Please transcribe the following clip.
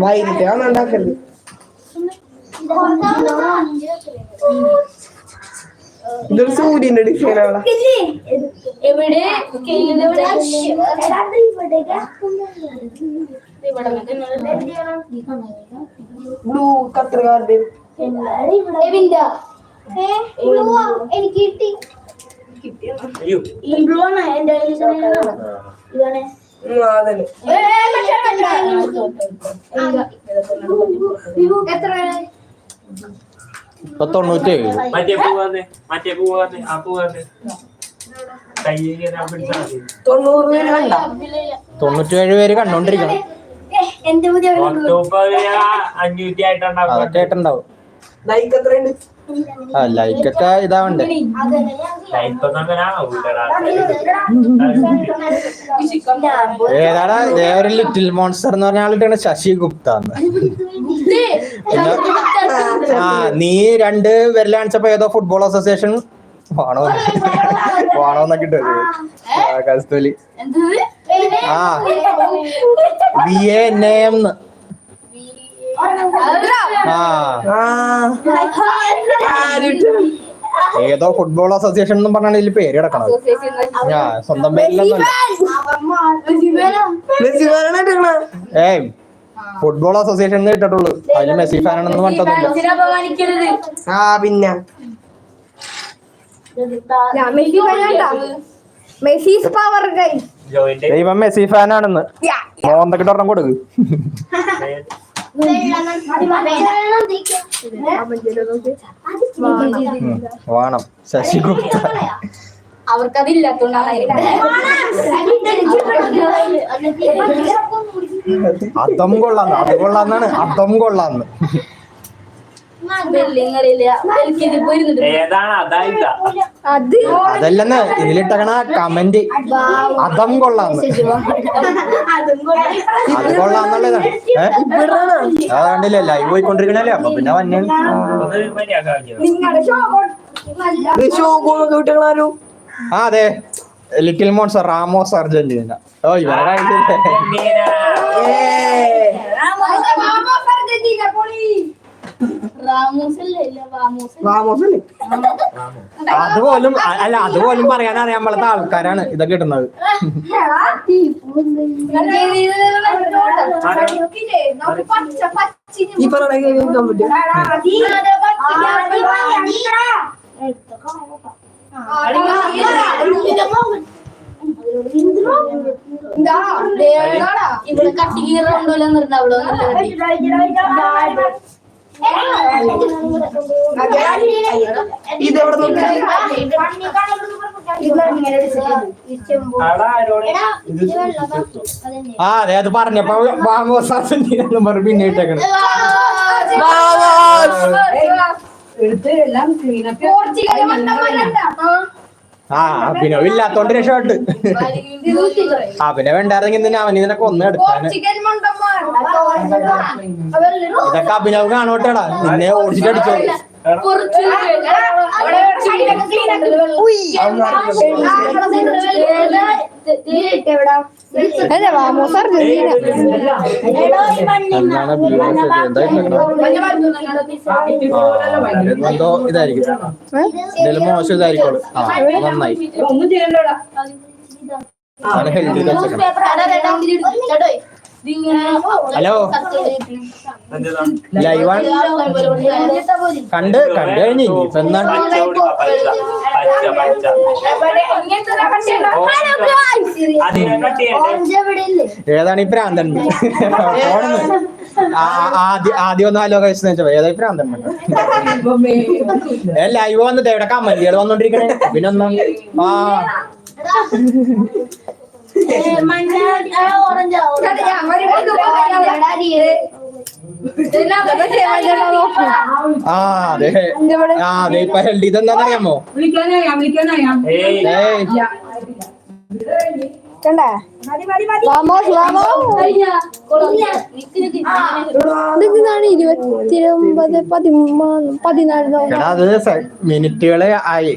വൈകിട്ടാണ് ഉണ്ടാക്കല്. ഇതൊരു സൂര്യന്റെ ഡിസൈനാണ്. ബ്ലൂ കത്രകാരുടെ എനിക്ക് കിട്ടി. ഈ ബ്ലൂ ആണ് എന്റെ ഇതാണ്. എത്ര ഇപ്പൊ 97. മറ്റേ പോവാതെ ആ പോവാതെ 97 പേര് കണ്ടോണ്ടിരിക്കണം. എന്റെ പുതിയ 500 ആയിട്ടുണ്ടാവും. ലൈക്ക് എത്രയുണ്ട്? ലൈക്കൊക്കെ ഇതാവണ്ടേ. ഏതാടാ ഒരു ലിറ്റിൽ മോൺസ്റ്റർ എന്ന് പറഞ്ഞ ആളിട്ടാണ് ശശി ഗുപ്ത. നീ 2 വിരൽ കാണിച്ചപ്പോ ഏതോ ഫുട്ബോൾ അസോസിയേഷൻ വാണോന്നൊക്കെ ഇട്ടത് കസ്തൂലി. VANAM ഏതോ ഫുട്ബോൾ അസോസിയേഷൻ എന്നും പറഞ്ഞാണ് ഇതിൽ പേര് കിടക്കണത്. സ്വന്തം പേരിലൊന്നും. Football association ഇട്ടിട്ടുള്ളൂ. അതിൽ മെസ്സി ഫാനാണെന്ന് പറഞ്ഞിട്ടൊന്നുമില്ല. പിന്നെ ദൈവം മെസ്സി ഫാനാണെന്ന് മോന്തൊക്കെ ഒരെണ്ണം കൊടുക്ക്. വേണം ശശി ഗുപ്ത. അവർക്കതില്ലാത്തോണ്ടാണ് അതം കൊള്ളാന്ന്. അത് കൊള്ളാന്നാണ്. അതം കൊള്ളാന്ന്. അതല്ലെന്ന് ഇതിലിട്ടകണ കമന്റ് അതം കൊള്ളാന്ന്. അത് കൊള്ളാന്നുള്ളതാണ്. അതുകൊണ്ടില്ലേ ലൈവ് പോയിക്കൊണ്ടിരിക്കണല്ലേ. അപ്പൊ പിന്നെ വന്യ അതെ ലിറ്റിൽ മോൺസ്റ്റർ റാമോസ് അർജന്റീന. ഓ ഇവരെ കാണിച്ചില്ലേ. അതുപോലും പറയാൻ അറിയാൻ പാടാത്ത ആൾക്കാരാണ് ഇതൊക്കെ ഇടുന്നത്. ഇവിടെ കട്ടിക്കീറുണ്ടല്ലോ. അതെ അത് പറഞ്ഞപ്പോ പിന്നെ ഇട്ടേക്കണ്. അഭിനവ് ഇല്ലാത്തോണ്ട് രക്ഷപ്പെട്ട്. അഭിനവ് ഉണ്ടായിരുന്നെങ്കിൽ തന്നെ അവൻ ഇതിനൊക്കെ ഒന്ന് എടുത്താന്. ഇതൊക്കെ അഭിനവ് കാണോട്ടേടാ. നിന്നെ ഓടിച്ചിട്ടടിച്ചോ. എന്തോ ഇതായിരിക്കും. എന്തെങ്കിലും മോശം ഇതായിരിക്കും. നന്നായി. ഹലോ ലൈവാണ്. കണ്ട് കഴിഞ്ഞു. ഇപ്പൊ എന്താണ് ഏതാണ് ഈ പ്രാന്തൻ? ആദ്യം ഒന്ന് ആലോ കഴിച്ചു വെച്ചപ്പോ ഏതായി പ്രാന്തൻ ലൈവ് വന്നിട്ട് എവിടെ കമന്റുകൾ വന്നോണ്ടിരിക്കണേ. പിന്നെ ഒന്നും അതെ ഇപ്പൊ ഹെൽഡി ഇതെന്താന്നറിയാമോ? അത് മിനിറ്റുകളെ ആയി.